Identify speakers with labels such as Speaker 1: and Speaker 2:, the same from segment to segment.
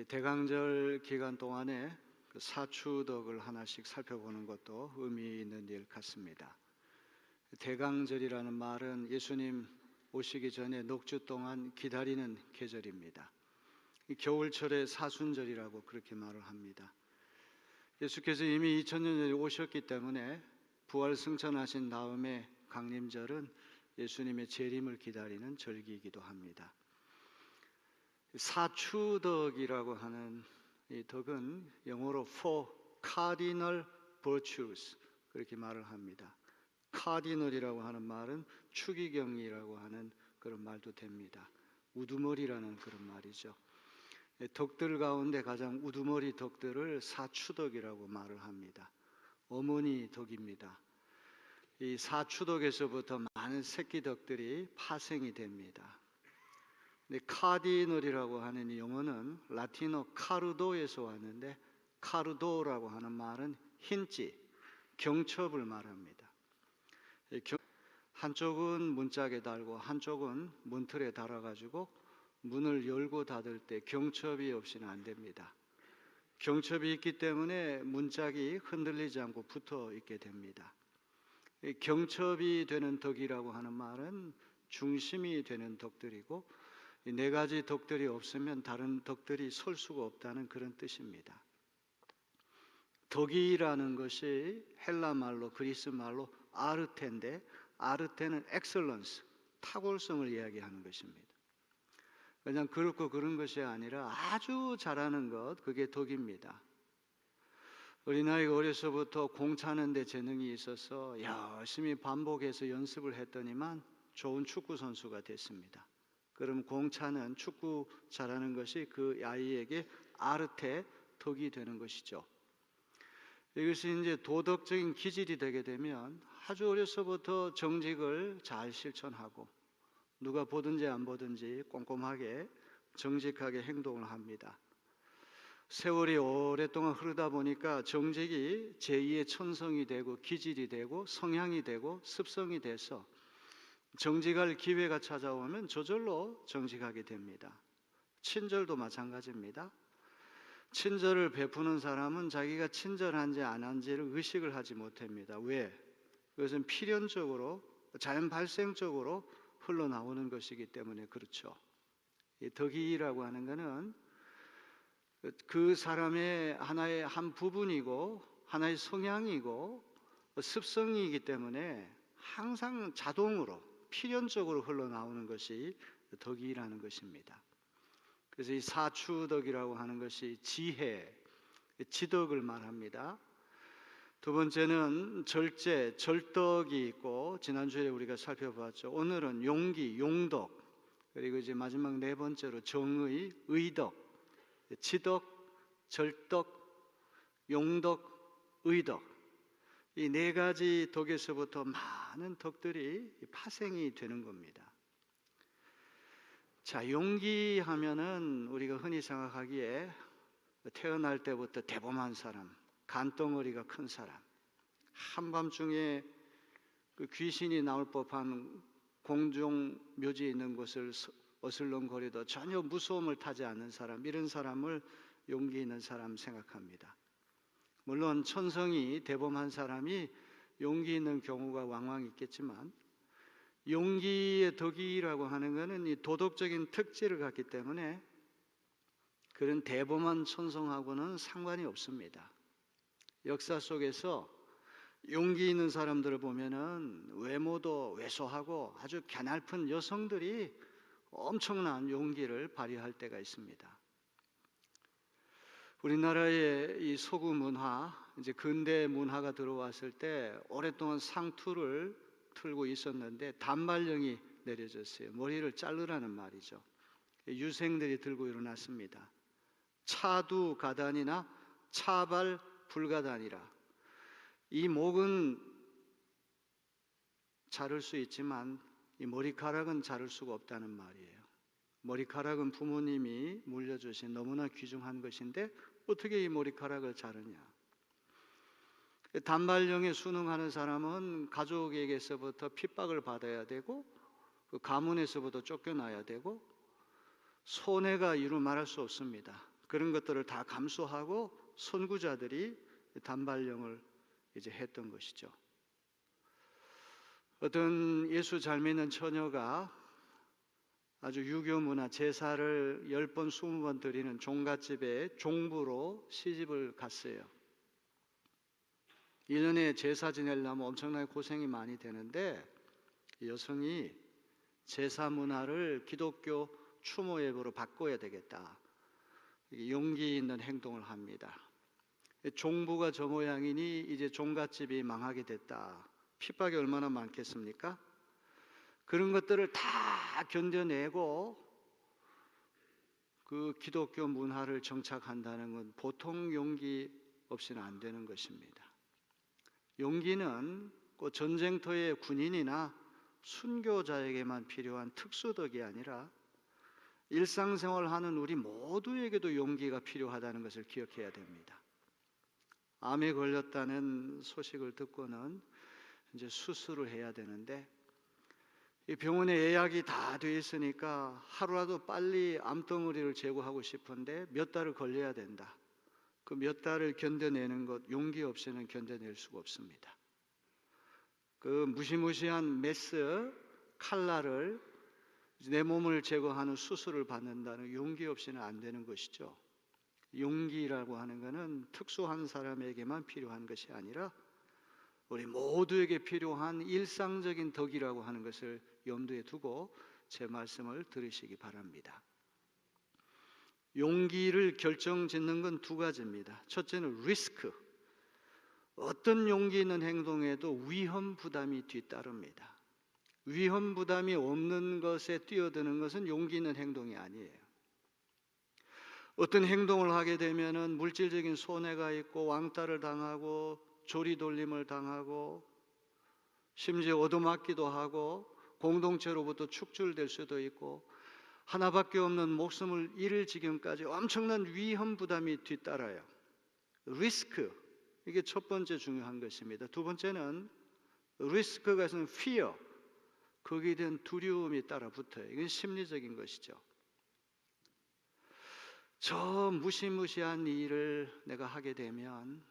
Speaker 1: 대강절 기간 동안에 그 사추덕을 하나씩 살펴보는 것도 의미 있는 일 같습니다. 대강절이라는 말은 예수님 오시기 전에 넉 주 동안 기다리는 계절입니다. 겨울철의 사순절이라고 그렇게 말을 합니다. 예수께서 이미 2000년 전에 오셨기 때문에 부활승천하신 다음에 강림절은 예수님의 재림을 기다리는 절기이기도 합니다. 사추덕이라고 하는 이 덕은 영어로 four cardinal virtues 그렇게 말을 합니다. 카디널이라고 하는 말은 추기경이라고 하는 그런 말도 됩니다. 우두머리라는 그런 말이죠. 덕들 가운데 가장 우두머리 덕들을 사추덕이라고 말을 합니다. 어머니 덕입니다. 이 사추덕에서부터 많은 새끼 덕들이 파생이 됩니다. 근데 카디널이라고 하는 이 용어는 라틴어 카르도에서 왔는데, 카르도라고 하는 말은 흰지, 경첩을 말합니다. 한쪽은 문짝에 달고 한쪽은 문틀에 달아가지고 문을 열고 닫을 때 경첩이 없이는 안 됩니다. 경첩이 있기 때문에 문짝이 흔들리지 않고 붙어 있게 됩니다. 경첩이 되는 덕이라고 하는 말은 중심이 되는 덕들이고, 이 네 가지 덕들이 없으면 다른 덕들이 설 수가 없다는 그런 뜻입니다. 덕이라는 것이 헬라 말로, 그리스 말로 아르테인데, 아르테는 엑셀런스, 탁월성을 이야기하는 것입니다. 그냥 그렇고 그런 것이 아니라 아주 잘하는 것, 그게 덕입니다. 어린아이가 어려서부터 공 차는 데 재능이 있어서 열심히 반복해서 연습을 했더니만 좋은 축구 선수가 됐습니다. 그럼 공 차는, 축구 잘하는 것이 그 아이에게 아르테, 덕이 되는 것이죠. 이것이 이제 도덕적인 기질이 되게 되면 아주 어려서부터 정직을 잘 실천하고 누가 보든지 안 보든지 꼼꼼하게 정직하게 행동을 합니다. 세월이 오랫동안 흐르다 보니까 정직이 제2의 천성이 되고 기질이 되고 성향이 되고 습성이 돼서 정직할 기회가 찾아오면 저절로 정직하게 됩니다. 친절도 마찬가지입니다. 친절을 베푸는 사람은 자기가 친절한지 안 한지를 의식을 하지 못합니다. 왜? 그것은 필연적으로, 자연 발생적으로 흘러나오는 것이기 때문에 그렇죠. 이 덕이라고 하는 것은 그 사람의 하나의 한 부분이고 하나의 성향이고 습성이기 때문에 항상 자동으로 필연적으로 흘러나오는 것이 덕이라는 것입니다. 그래서 이 사추덕이라고 하는 것이 지혜, 지덕을 말합니다. 두 번째는 절제, 절덕이 있고 지난주에 우리가 살펴봤죠. 오늘은 용기, 용덕, 그리고 이제 마지막 네 번째로 정의, 의덕, 지덕, 절덕, 용덕, 의덕, 이 네 가지 덕에서부터 많은 덕들이 파생이 되는 겁니다. 자, 용기 하면은 우리가 흔히 생각하기에 태어날 때부터 대범한 사람, 간덩어리가 큰 사람, 한밤중에 그 귀신이 나올 법한 공중 묘지에 있는 곳을 어슬렁거리도 전혀 무서움을 타지 않는 사람, 이런 사람을 용기 있는 사람 생각합니다. 물론 천성이 대범한 사람이 용기 있는 경우가 왕왕 있겠지만, 용기의 덕이라고 하는 것은 이 도덕적인 특질을 갖기 때문에 그런 대범한 천성하고는 상관이 없습니다. 역사 속에서 용기 있는 사람들을 보면은 외모도 왜소하고 아주 갸냘픈 여성들이 엄청난 용기를 발휘할 때가 있습니다. 우리나라의 이 서구 문화, 이제 근대 문화가 들어왔을 때 오랫동안 상투를 틀고 있었는데 단발령이 내려졌어요. 머리를 자르라는 말이죠. 유생들이 들고 일어났습니다. 차두 가단이나 차발 불가단이라. 이 목은 자를 수 있지만 이 머리카락은 자를 수가 없다는 말이에요. 머리카락은 부모님이 물려주신 너무나 귀중한 것인데 어떻게 이 머리카락을 자르냐. 단발령에 순응하는 사람은 가족에게서부터 핍박을 받아야 되고 그 가문에서부터 쫓겨나야 되고 손해가 이루 말할 수 없습니다. 그런 것들을 다 감수하고 선구자들이 단발령을 이제 했던 것이죠. 어떤 예수 잘 믿는 처녀가 아주 유교 문화 제사를 10번 20번 드리는 종갓집에 종부로 시집을 갔어요. 1년에 제사 지내려면 엄청나게 고생이 많이 되는데 여성이 제사 문화를 기독교 추모 예배로 바꿔야 되겠다, 용기 있는 행동을 합니다. 종부가 저 모양이니 이제 종갓집이 망하게 됐다. 핍박이 얼마나 많겠습니까? 그런 것들을 다 견뎌내고 그 기독교 문화를 정착한다는 건 보통 용기 없이는 안 되는 것입니다. 용기는 꼭 전쟁터의 군인이나 순교자에게만 필요한 특수덕이 아니라 일상생활하는 우리 모두에게도 용기가 필요하다는 것을 기억해야 됩니다. 암에 걸렸다는 소식을 듣고는 이제 수술을 해야 되는데 이 병원에 예약이 다 돼 있으니까 하루라도 빨리 암덩어리를 제거하고 싶은데 몇 달을 걸려야 된다. 그 몇 달을 견뎌내는 것 용기 없이는 견뎌낼 수가 없습니다. 그 무시무시한 메스 칼날을 내 몸을 제거하는 수술을 받는다는 용기 없이는 안 되는 것이죠. 용기라고 하는 것은 특수한 사람에게만 필요한 것이 아니라 우리 모두에게 필요한 일상적인 덕이라고 하는 것을 염두에 두고 제 말씀을 들으시기 바랍니다. 용기를 결정짓는 건 두 가지입니다. 첫째는 리스크. 어떤 용기 있는 행동에도 위험 부담이 뒤따릅니다. 위험 부담이 없는 것에 뛰어드는 것은 용기 있는 행동이 아니에요. 어떤 행동을 하게 되면은 물질적인 손해가 있고 왕따를 당하고 조리돌림을 당하고 심지어 얻어맞기도 하고 공동체로부터 축출될 수도 있고 하나밖에 없는 목숨을 잃을 지경까지 엄청난 위험 부담이 뒤따라요. 리스크, 이게 첫 번째 중요한 것입니다. 두 번째는 리스크가 있으면 fear, 거기에 대한 두려움이 따라 붙어요. 이건 심리적인 것이죠. 저 무시무시한 일을 내가 하게 되면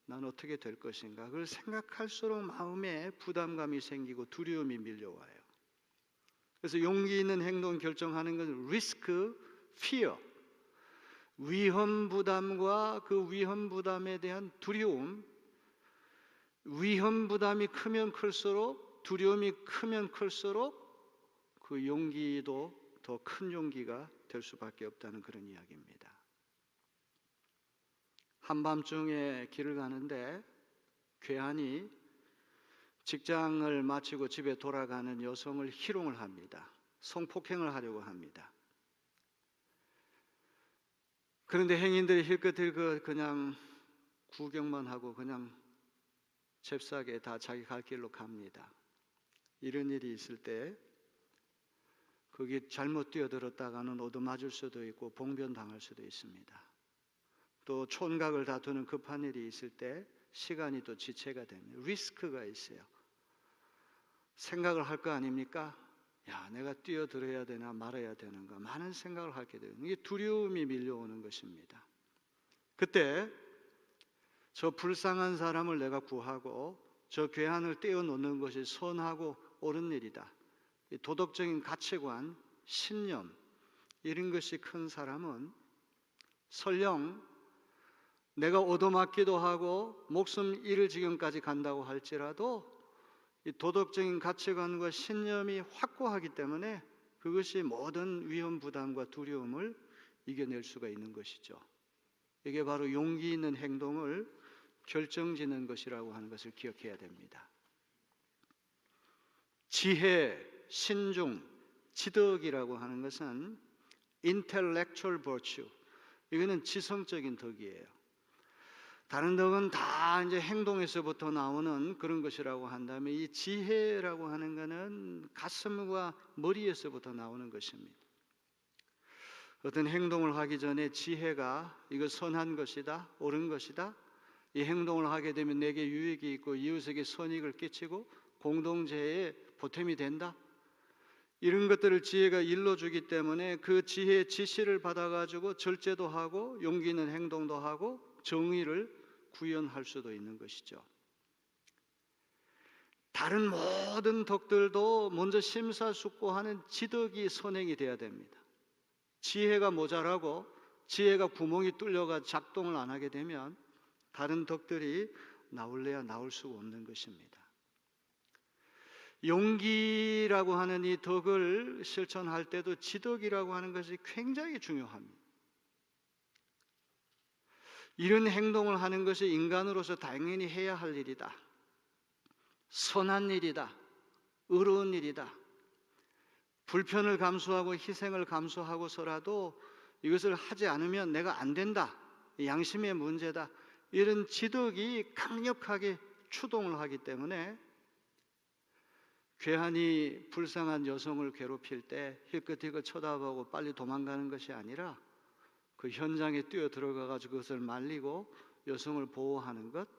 Speaker 1: 난 어떻게 될 것인가, 그걸 생각할수록 마음에 부담감이 생기고 두려움이 밀려와요. 그래서 용기 있는 행동 결정하는 것은 리스크, 피어, 위험 부담과 그 위험 부담에 대한 두려움. 위험 부담이 크면 클수록, 두려움이 크면 클수록 그 용기도 더 큰 용기가 될 수밖에 없다는 그런 이야기입니다. 한밤중에 길을 가는데 괴한이 직장을 마치고 집에 돌아가는 여성을 희롱을 합니다. 성폭행을 하려고 합니다. 그런데 행인들이 힐끗힐끗 그냥 구경만 하고 그냥 잽싸게 다 자기 갈 길로 갑니다. 이런 일이 있을 때 거기 잘못 뛰어들었다가는 얻어맞을 수도 있고 봉변당할 수도 있습니다. 또 촌각을 다투는 급한 일이 있을 때 시간이 또 지체가 됩니다. 리스크가 있어요. 생각을 할 거 아닙니까? 야, 내가 뛰어들어야 되나 말아야 되는가, 많은 생각을 하게 돼요. 이게 두려움이 밀려오는 것입니다. 그때 저 불쌍한 사람을 내가 구하고 저 괴한을 떼어놓는 것이 선하고 옳은 일이다. 도덕적인 가치관, 신념, 이런 것이 큰 사람은 설령 내가 얻어맞기도 하고 목숨 잃을 지경까지 간다고 할지라도 이 도덕적인 가치관과 신념이 확고하기 때문에 그것이 모든 위험 부담과 두려움을 이겨낼 수가 있는 것이죠. 이게 바로 용기 있는 행동을 결정짓는 것이라고 하는 것을 기억해야 됩니다. 지혜, 신중, 지덕이라고 하는 것은 intellectual virtue, 이거는 지성적인 덕이에요. 다른 덕은 다 이제 행동에서부터 나오는 그런 것이라고 한다면 이 지혜라고 하는 것은 가슴과 머리에서부터 나오는 것입니다. 어떤 행동을 하기 전에 지혜가 이거 선한 것이다, 옳은 것이다, 이 행동을 하게 되면 내게 유익이 있고 이웃에게 선익을 끼치고 공동체에 보탬이 된다, 이런 것들을 지혜가 일러주기 때문에 그 지혜의 지시를 받아가지고 절제도 하고 용기 있는 행동도 하고 정의를 구현할 수도 있는 것이죠. 다른 모든 덕들도 먼저 심사숙고하는 지덕이 선행이 돼야 됩니다. 지혜가 모자라고 지혜가 구멍이 뚫려가 작동을 안 하게 되면 다른 덕들이 나올래야 나올 수가 없는 것입니다. 용기라고 하는 이 덕을 실천할 때도 지덕이라고 하는 것이 굉장히 중요합니다. 이런 행동을 하는 것이 인간으로서 당연히 해야 할 일이다. 선한 일이다. 의로운 일이다. 불편을 감수하고 희생을 감수하고서라도 이것을 하지 않으면 내가 안 된다. 양심의 문제다. 이런 지덕이 강력하게 추동을 하기 때문에 괴한이 불쌍한 여성을 괴롭힐 때 힐끗힐끗 쳐다보고 빨리 도망가는 것이 아니라 그 현장에 뛰어 들어가 가지고 그것을 말리고 여성을 보호하는 것,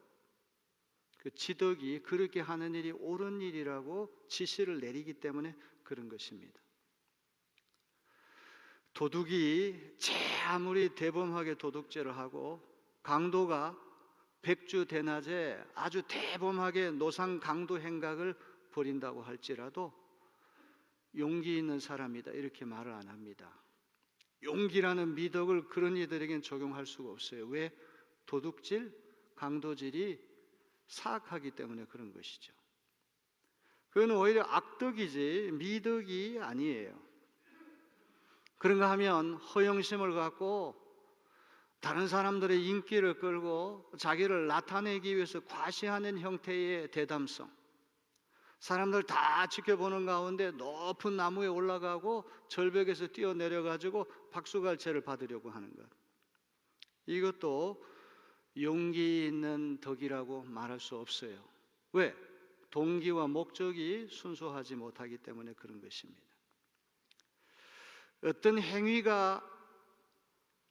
Speaker 1: 그 지덕이 그렇게 하는 일이 옳은 일이라고 지시를 내리기 때문에 그런 것입니다. 도둑이 아무리 대범하게 도둑질을 하고 강도가 백주대낮에 아주 대범하게 노상 강도 행각을 벌인다고 할지라도 용기 있는 사람이다 이렇게 말을 안 합니다. 용기라는 미덕을 그런 이들에게는 적용할 수가 없어요. 왜? 도둑질, 강도질이 사악하기 때문에 그런 것이죠. 그건 오히려 악덕이지 미덕이 아니에요. 그런가 하면 허영심을 갖고 다른 사람들의 인기를 끌고 자기를 나타내기 위해서 과시하는 형태의 대담성, 사람들 다 지켜보는 가운데 높은 나무에 올라가고 절벽에서 뛰어내려가지고 박수갈채를 받으려고 하는 것, 이것도 용기 있는 덕이라고 말할 수 없어요. 왜? 동기와 목적이 순수하지 못하기 때문에 그런 것입니다. 어떤 행위가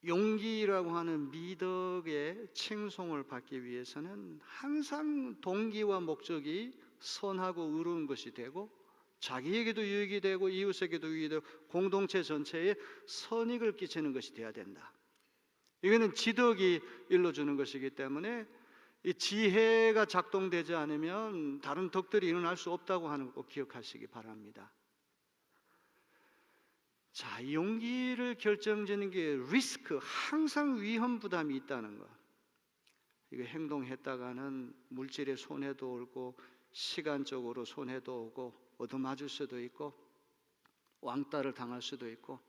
Speaker 1: 용기라고 하는 미덕의 칭송을 받기 위해서는 항상 동기와 목적이 선하고 의로운 것이 되고 자기에게도 유익이 되고 이웃에게도 유익이 되고 공동체 전체에 선익을 끼치는 것이 되어야 된다. 이거는 지덕이 일러주는 것이기 때문에 이 지혜가 작동되지 않으면 다른 덕들이 일어날 수 없다고 하는 거 꼭 기억하시기 바랍니다. 자, 용기를 결정짓는 게 리스크, 항상 위험 부담이 있다는 것. 이거 행동했다가는 물질의 손해도 오고 시간적으로 손해도 오고 얻어맞을 수도 있고 왕따를 당할 수도 있고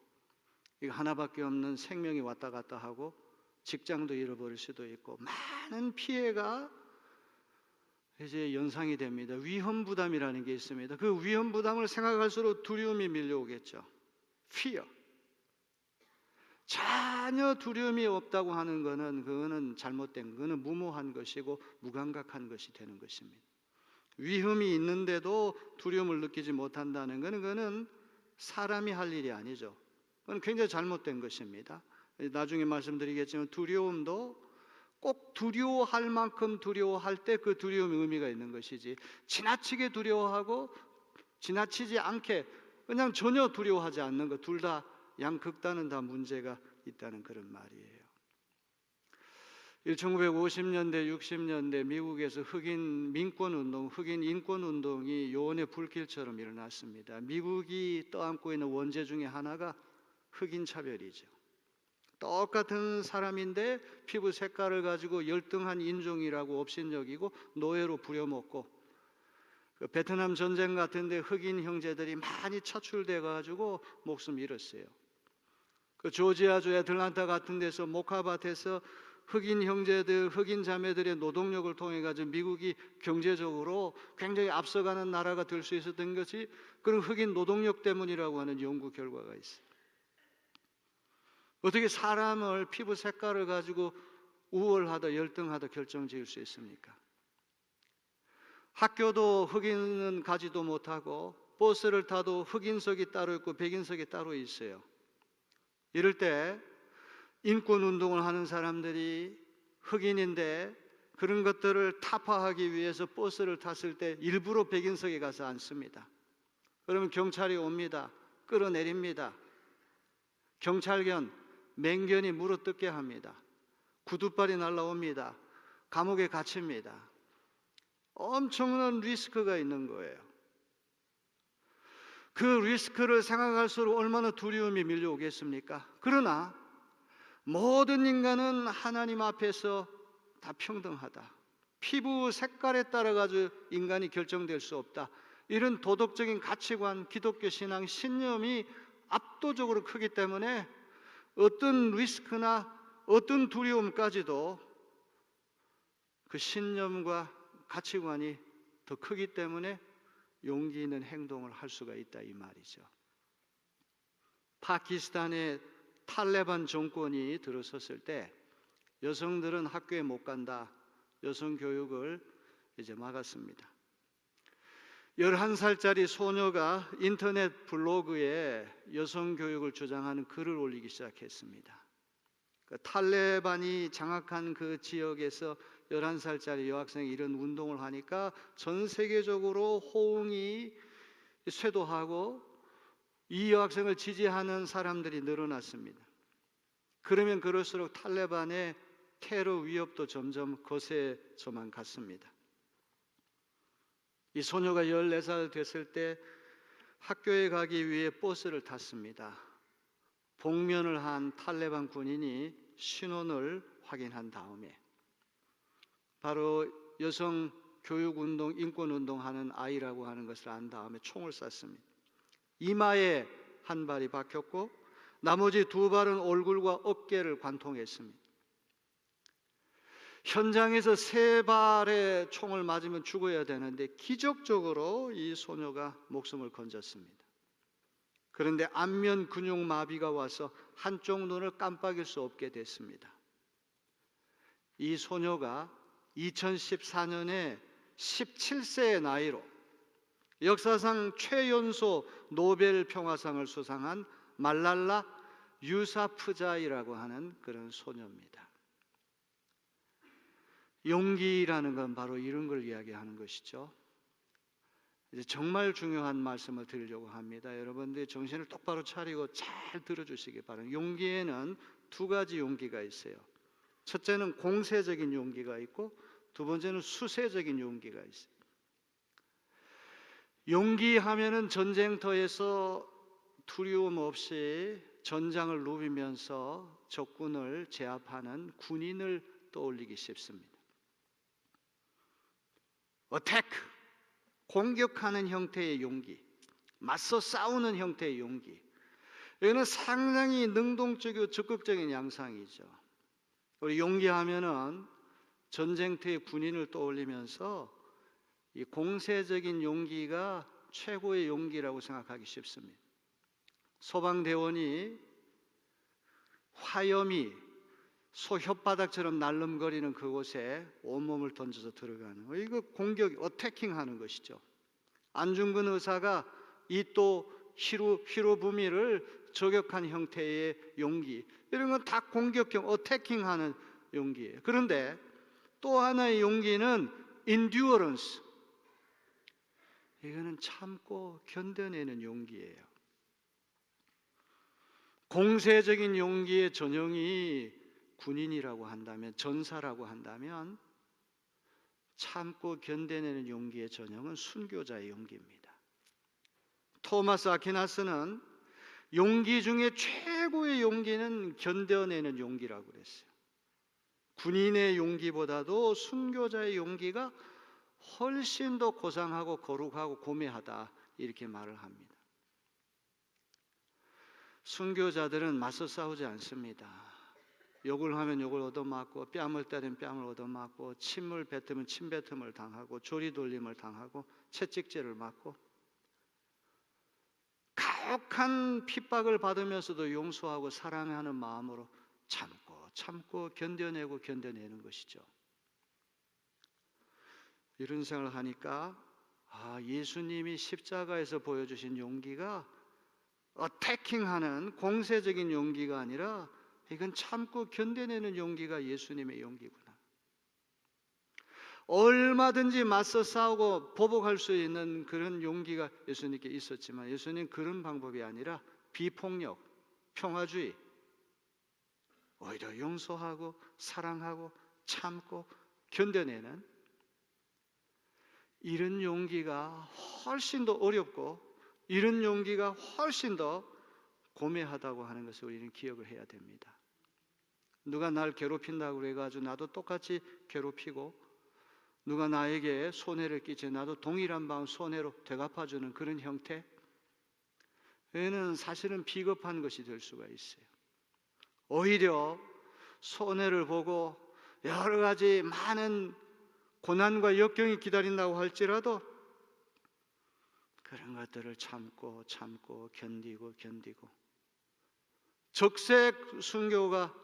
Speaker 1: 이거 하나밖에 없는 생명이 왔다 갔다 하고 직장도 잃어버릴 수도 있고 많은 피해가 이제 연상이 됩니다. 위험 부담이라는 게 있습니다. 그 위험 부담을 생각할수록 두려움이 밀려오겠죠. fear. 전혀 두려움이 없다고 하는 것은 그거는 잘못된, 그거는 무모한 것이고 무감각한 것이 되는 것입니다. 위험이 있는데도 두려움을 느끼지 못한다는 것은 그거는 사람이 할 일이 아니죠. 그건 굉장히 잘못된 것입니다. 나중에 말씀드리겠지만 두려움도 꼭 두려워할 만큼 두려워할 때 그 두려움의 의미가 있는 것이지 지나치게 두려워하고 지나치지 않게 그냥 전혀 두려워하지 않는 것, 둘 다 양극단은 다 문제가 있다는 그런 말이에요. 1950년대, 60년대 미국에서 흑인 민권운동, 흑인 인권운동이 요원의 불길처럼 일어났습니다. 미국이 떠안고 있는 원죄 중에 하나가 흑인 차별이죠. 똑같은 사람인데 피부 색깔을 가지고 열등한 인종이라고 업신여기고 노예로 부려먹고, 그 베트남 전쟁 같은데 흑인 형제들이 많이 차출돼 가지고 목숨 잃었어요. 그 조지아주 애틀란타 같은 데서 목화밭에서 흑인 형제들, 흑인 자매들의 노동력을 통해 가지고 미국이 경제적으로 굉장히 앞서가는 나라가 될 수 있었던 것이 그런 흑인 노동력 때문이라고 하는 연구 결과가 있어요. 어떻게 사람을 피부 색깔을 가지고 우월하다 열등하다 결정지을 수 있습니까? 학교도 흑인은 가지도 못하고 버스를 타도 흑인석이 따로 있고 백인석이 따로 있어요. 이럴 때 인권운동을 하는 사람들이 흑인인데 그런 것들을 타파하기 위해서 버스를 탔을 때 일부러 백인석에 가서 앉습니다. 그러면 경찰이 옵니다. 끌어내립니다. 경찰견, 맹견이 물어뜯게 합니다. 구두발이 날라옵니다. 감옥에 갇힙니다. 엄청난 리스크가 있는 거예요. 그 리스크를 생각할수록 얼마나 두려움이 밀려오겠습니까? 그러나 모든 인간은 하나님 앞에서 다 평등하다. 피부 색깔에 따라 가지고 인간이 결정될 수 없다. 이런 도덕적인 가치관, 기독교 신앙, 신념이 압도적으로 크기 때문에 어떤 리스크나 어떤 두려움까지도 그 신념과 가치관이 더 크기 때문에 용기 있는 행동을 할 수가 있다 이 말이죠. 파키스탄의 탈레반 정권이 들어섰을 때 여성들은 학교에 못 간다. 여성 교육을 이제 막았습니다. 11살짜리 소녀가 인터넷 블로그에 여성 교육을 주장하는 글을 올리기 시작했습니다. 탈레반이 장악한 그 지역에서 11살짜리 여학생이 이런 운동을 하니까 전 세계적으로 호응이 쇄도하고 이 여학생을 지지하는 사람들이 늘어났습니다. 그러면 그럴수록 탈레반의 테러 위협도 점점 거세져만 갔습니다. 이 소녀가 14살 됐을 때 학교에 가기 위해 버스를 탔습니다. 복면을 한 탈레반 군인이 신원을 확인한 다음에 바로 여성 교육운동, 인권운동하는 아이라고 하는 것을 안 다음에 총을 쐈습니다. 이마에 한 발이 박혔고 나머지 두 발은 얼굴과 어깨를 관통했습니다. 현장에서 세 발의 총을 맞으면 죽어야 되는데 기적적으로 이 소녀가 목숨을 건졌습니다. 그런데 안면 근육 마비가 와서 한쪽 눈을 깜빡일 수 없게 됐습니다. 이 소녀가 2014년에 17세의 나이로 역사상 최연소 노벨 평화상을 수상한 말랄라 유사프자이라고 하는 그런 소녀입니다. 용기라는 건 바로 이런 걸 이야기하는 것이죠. 이제 정말 중요한 말씀을 드리려고 합니다. 여러분들 정신을 똑바로 차리고 잘 들어주시기 바랍니다. 용기에는 두 가지 용기가 있어요. 첫째는 공세적인 용기가 있고 두 번째는 수세적인 용기가 있어요. 용기하면은 전쟁터에서 두려움 없이 전장을 누비면서 적군을 제압하는 군인을 떠올리기 쉽습니다. 어택, 공격하는 형태의 용기, 맞서 싸우는 형태의 용기. 이거는 상당히 능동적이고 적극적인 양상이죠. 우리 용기하면은 전쟁터의 군인을 떠올리면서 이 공세적인 용기가 최고의 용기라고 생각하기 쉽습니다. 소방대원이 화염이 소 혓바닥처럼 날름거리는 그곳에 온몸을 던져서 들어가는 이거 공격, 어태킹하는 것이죠. 안중근 의사가 이또 히로부미를 저격한 형태의 용기, 이런 건 다 공격형, 어태킹하는 용기예요. 그런데 또 하나의 용기는 endurance, 이거는 참고 견뎌내는 용기예요. 공세적인 용기의 전형이 군인이라고 한다면, 전사라고 한다면, 참고 견뎌내는 용기의 전형은 순교자의 용기입니다. 토마스 아퀴나스는 용기 중에 최고의 용기는 견뎌내는 용기라고 그랬어요. 군인의 용기보다도 순교자의 용기가 훨씬 더 고상하고 거룩하고 고매하다, 이렇게 말을 합니다. 순교자들은 맞서 싸우지 않습니다. 욕을 하면 욕을 얻어맞고, 뺨을 때리면 뺨을 얻어맞고, 침을 뱉으면 침뱉음을 당하고, 조리돌림을 당하고, 채찍질을 맞고, 가혹한 핍박을 받으면서도 용서하고 사랑하는 마음으로 참고 견뎌내는 것이죠. 이런 생각을 하니까 예수님이 십자가에서 보여주신 용기가 어태킹하는 공세적인 용기가 아니라 이건 참고 견뎌내는 용기가 예수님의 용기구나. 얼마든지 맞서 싸우고 보복할 수 있는 그런 용기가 예수님께 있었지만 예수님 그런 방법이 아니라 비폭력, 평화주의, 오히려 용서하고 사랑하고 참고 견뎌내는 이런 용기가 훨씬 더 어렵고 이런 용기가 훨씬 더 고매하다고 하는 것을 우리는 기억을 해야 됩니다. 누가 날 괴롭힌다고 해가지고 나도 똑같이 괴롭히고 누가 나에게 손해를 끼쳐 나도 동일한 마음 손해로 되갚아주는 그런 형태, 얘는 사실은 비겁한 것이 될 수가 있어요. 오히려 손해를 보고 여러 가지 많은 고난과 역경이 기다린다고 할지라도 그런 것들을 참고 견디고 적색 순교가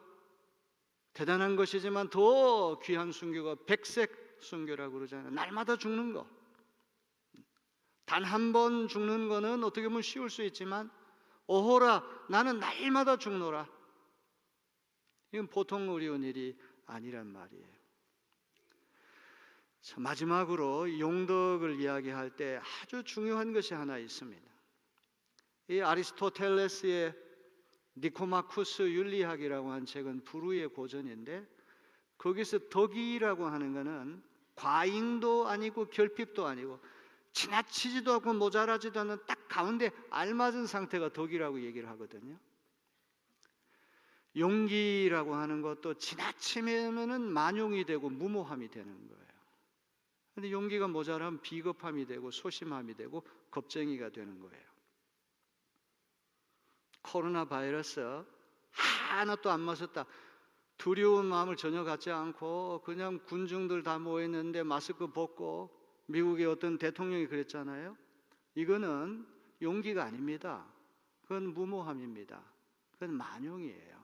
Speaker 1: 대단한 것이지만 더 귀한 순교가 백색 순교라고 그러잖아요. 날마다 죽는 거. 단 한 번 죽는 거는 어떻게 보면 쉬울 수 있지만 오호라 나는 날마다 죽노라. 이건 보통 어려운 일이 아니란 말이에요. 자, 마지막으로 용덕을 이야기할 때 아주 중요한 것이 하나 있습니다. 이 아리스토텔레스의 니코마쿠스 윤리학이라고 한 책은 불후의 고전인데 거기서 덕이라고 하는 것은 과잉도 아니고 결핍도 아니고 지나치지도 않고 모자라지도 않는 딱 가운데 알맞은 상태가 덕이라고 얘기를 하거든요. 용기라고 하는 것도 지나치면은 만용이 되고 무모함이 되는 거예요. 그런데 용기가 모자라면 비겁함이 되고 소심함이 되고 겁쟁이가 되는 거예요. 코로나 바이러스 하나도 안 맞았다, 두려운 마음을 전혀 갖지 않고 그냥 군중들 다 모였는데 마스크 벗고 미국의 어떤 대통령이 그랬잖아요. 이거는 용기가 아닙니다. 그건 무모함입니다. 그건 만용이에요.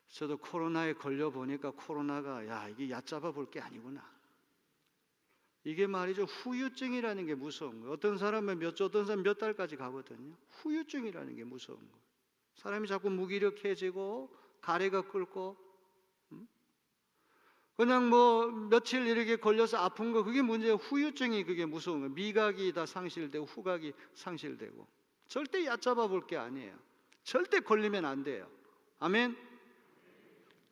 Speaker 1: 저도 코로나에 걸려 보니까 코로나가 이게 얕잡아 볼 게 아니구나. 이게 말이죠, 후유증이라는 게 무서운 거예요. 어떤 사람은 어떤 사람 몇 달까지 가거든요. 후유증이라는 게 무서운 거예요. 사람이 자꾸 무기력해지고 가래가 끓고 그냥 뭐 며칠 이렇게 걸려서 아픈 거 그게 문제예요. 후유증이 그게 무서운 거예요. 미각이 다 상실되고 후각이 상실되고. 절대 얕잡아 볼 게 아니에요. 절대 걸리면 안 돼요. 아멘.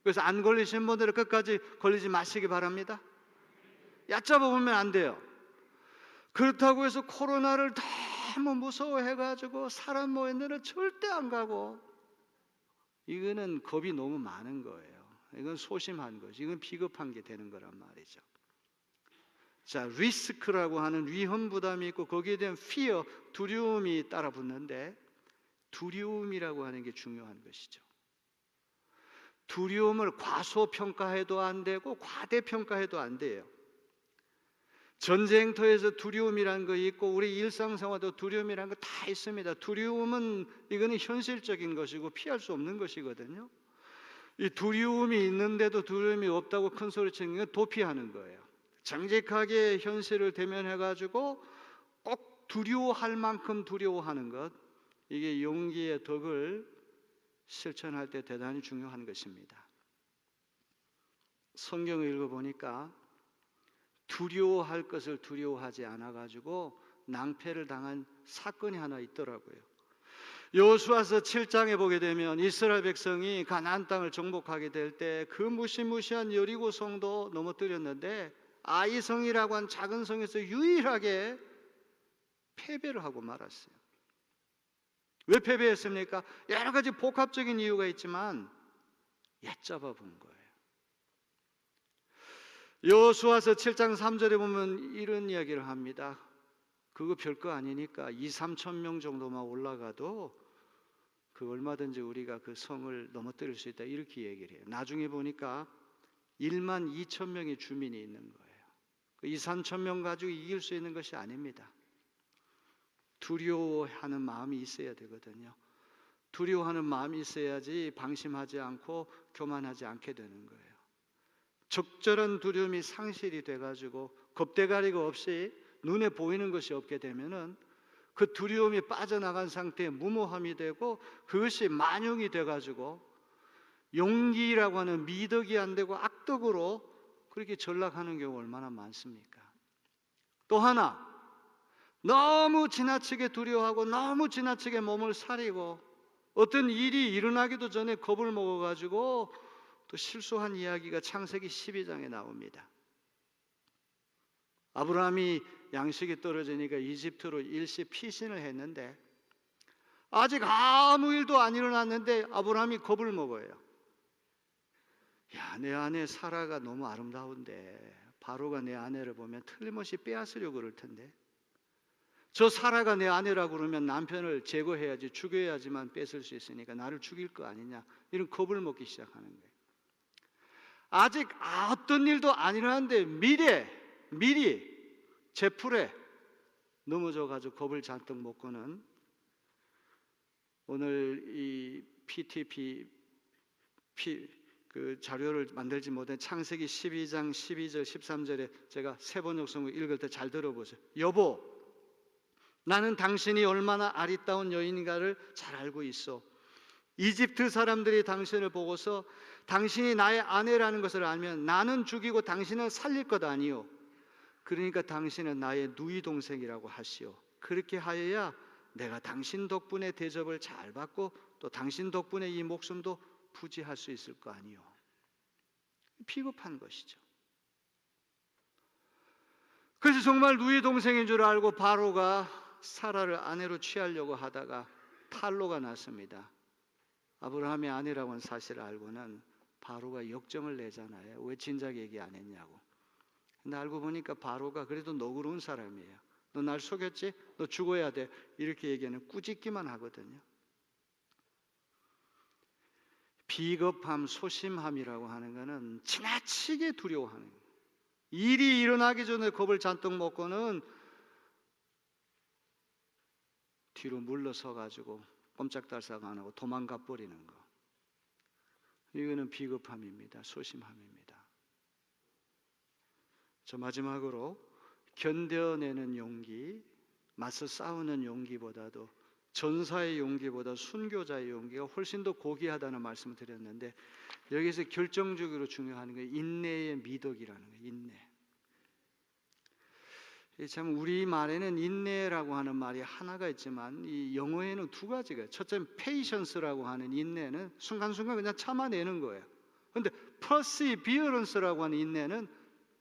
Speaker 1: 그래서 안 걸리신 분들은 끝까지 걸리지 마시기 바랍니다. 얕잡아 보면 안 돼요. 그렇다고 해서 코로나를 너무 무서워해가지고 사람 모이는 데는 절대 안 가고, 이거는 겁이 너무 많은 거예요. 이건 소심한 거지. 이건 비겁한 게 되는 거란 말이죠. 자, 리스크라고 하는 위험 부담이 있고 거기에 대한 fear, 두려움이 따라 붙는데 두려움이라고 하는 게 중요한 것이죠. 두려움을 과소평가해도 안 되고 과대평가해도 안 돼요. 전쟁터에서 두려움이라는 거 있고 우리 일상생활도 두려움이라는 거 다 있습니다. 두려움은 이거는 현실적인 것이고 피할 수 없는 것이거든요. 이 두려움이 있는데도 두려움이 없다고 큰 소리 치는 건 도피하는 거예요. 정직하게 현실을 대면해가지고 꼭 두려워할 만큼 두려워하는 것, 이게 용기의 덕을 실천할 때 대단히 중요한 것입니다. 성경을 읽어보니까 두려워할 것을 두려워하지 않아가지고 낭패를 당한 사건이 하나 있더라고요. 여호수아서 7장에 보게 되면 이스라엘 백성이 가나안 땅을 정복하게 될 때 그 무시무시한 여리고 성도 넘어뜨렸는데 아이성이라고 한 작은 성에서 유일하게 패배를 하고 말았어요. 왜 패배했습니까? 여러 가지 복합적인 이유가 있지만 얕잡아 본 거예요. 여호수아서 7장 3절에 보면 이런 이야기를 합니다. 그거 별거 아니니까 2-3천 명 정도만 올라가도 그 얼마든지 우리가 그 성을 넘어뜨릴 수 있다, 이렇게 얘기를 해요. 나중에 보니까 12,000명의 주민이 있는 거예요. 2-3천 명 가지고 이길 수 있는 것이 아닙니다. 두려워하는 마음이 있어야 되거든요. 두려워하는 마음이 있어야지 방심하지 않고 교만하지 않게 되는 거예요. 적절한 두려움이 상실이 돼가지고 겁대가리가 없이 눈에 보이는 것이 없게 되면은 그 두려움이 빠져나간 상태에 무모함이 되고 그것이 만용이 돼가지고 용기라고 하는 미덕이 안 되고 악덕으로 그렇게 전락하는 경우 얼마나 많습니까? 또 하나, 너무 지나치게 두려워하고 너무 지나치게 몸을 사리고 어떤 일이 일어나기도 전에 겁을 먹어가지고 또 실수한 이야기가 창세기 12장에 나옵니다. 아브라함이 양식이 떨어지니까 이집트로 일시 피신을 했는데 아직 아무 일도 안 일어났는데 아브라함이 겁을 먹어요. 야, 내 아내 사라가 너무 아름다운데 바로가 내 아내를 보면 틀림없이 빼앗으려고 그럴 텐데 저 사라가 내 아내라고 그러면 남편을 제거해야지, 죽여야지만 뺏을 수 있으니까 나를 죽일 거 아니냐, 이런 겁을 먹기 시작하는 거예요. 아직 어떤 일도 안 일어났는데 미리 제풀에 넘어져가지고 겁을 잔뜩 먹고는 오늘 이 PTP 그 자료를 만들지 못한 창세기 12장 12절 13절에 제가 세번역 성경 읽을 때 잘 들어보세요. 여보, 나는 당신이 얼마나 아리따운 여인인가를 잘 알고 있어. 이집트 사람들이 당신을 보고서 당신이 나의 아내라는 것을 알면 나는 죽이고 당신은 살릴 것 아니요. 그러니까 당신은 나의 누이 동생이라고 하시오. 그렇게 하여야 내가 당신 덕분에 대접을 잘 받고 또 당신 덕분에 이 목숨도 부지할 수 있을 거 아니요. 비겁한 것이죠. 그래서 정말 누이 동생인 줄 알고 바로가 사라를 아내로 취하려고 하다가 탈로가 났습니다. 아브라함의 아내라고 하는 사실을 알고는 바로가 역정을 내잖아요. 왜 진작 얘기 안 했냐고. 근데 알고 보니까 바로가 그래도 너그러운 사람이에요. 너 날 속였지? 너 죽어야 돼. 이렇게 얘기하는 꾸짖기만 하거든요. 비겁함, 소심함이라고 하는 것은 지나치게 두려워하는 거예요. 일이 일어나기 전에 겁을 잔뜩 먹고는 뒤로 물러서 가지고 꼼짝달싹 안 하고 도망가 버리는 거. 이거는 비겁함입니다. 소심함입니다. 저 마지막으로 견뎌내는 용기, 맞서 싸우는 용기보다도 전사의 용기보다 순교자의 용기가 훨씬 더 고귀하다는 말씀을 드렸는데 여기서 결정적으로 중요한 게 인내의 미덕이라는 거예요. 인내. 참 우리 말에는 인내라고 하는 말이 하나가 있지만 이 영어에는 두 가지가. 첫째는 patience라고 하는 인내는 순간순간 그냥 참아내는 거예요. 그런데 perseverance라고 하는 인내는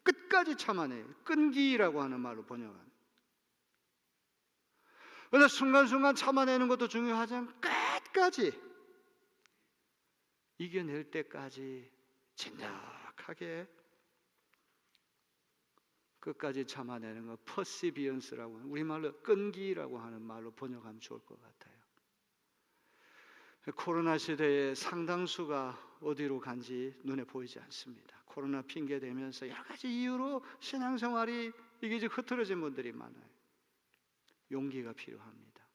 Speaker 1: 끝까지 참아내요. 끈기라고 하는 말로 번역하는. 그래서 순간순간 참아내는 것도 중요하지만 끝까지 이겨낼 때까지 진득하게 끝까지 참아내는 거 perseverance라고 하는, 우리말로 끈기라고 하는 말로 번역하면 좋을 것 같아요. 코로나 시대에 상당수가 어디로 간지 눈에 보이지 않습니다. 코로나 핑계 대면서 여러 가지 이유로 신앙생활이 이게 이제 흐트러진 분들이 많아요. 용기가 필요합니다.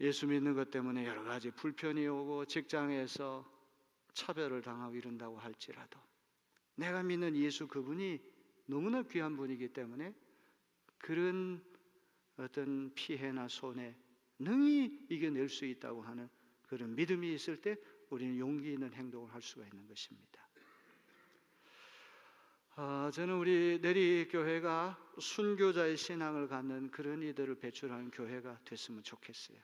Speaker 1: 예수 믿는 것 때문에 여러 가지 불편이 오고 직장에서 차별을 당하고 이런다고 할지라도 내가 믿는 예수 그분이 너무나 귀한 분이기 때문에 그런 어떤 피해나 손해 능히 이겨낼 수 있다고 하는 그런 믿음이 있을 때 우리는 용기 있는 행동을 할 수가 있는 것입니다. 저는 우리 내리교회가 순교자의 신앙을 갖는 그런 이들을 배출하는 교회가 됐으면 좋겠어요.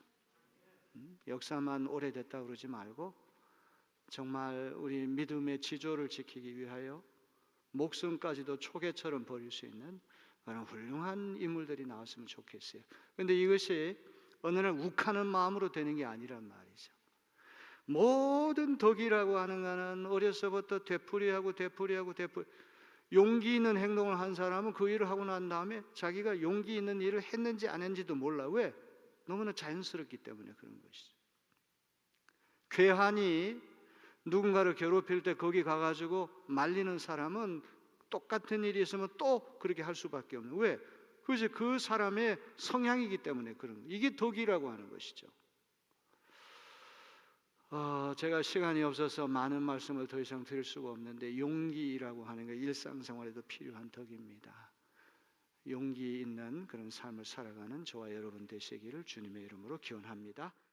Speaker 1: 역사만 오래됐다 그러지 말고 정말 우리 믿음의 지조를 지키기 위하여 목숨까지도 초계처럼 버릴 수 있는 그런 훌륭한 인물들이 나왔으면 좋겠어요. 그런데 이것이 어느 날 욱하는 마음으로 되는 게 아니란 말이죠. 모든 덕이라고 하는 것은 어려서부터 되풀이하고 용기 있는 행동을 한 사람은 그 일을 하고 난 다음에 자기가 용기 있는 일을 했는지 안 했는지도 몰라. 왜? 너무나 자연스럽기 때문에 그런 것이죠. 괴한이 누군가를 괴롭힐 때 거기 가가지고 말리는 사람은 똑같은 일이 있으면 또 그렇게 할 수밖에 없는. 왜? 그것이 그 사람의 성향이기 때문에 그런 거예요. 이게 덕이라고 하는 것이죠. 제가 시간이 없어서 많은 말씀을 더 이상 드릴 수가 없는데 용기라고 하는 게 일상생활에도 필요한 덕입니다. 용기 있는 그런 삶을 살아가는 저와 여러분 되시기를 주님의 이름으로 기원합니다.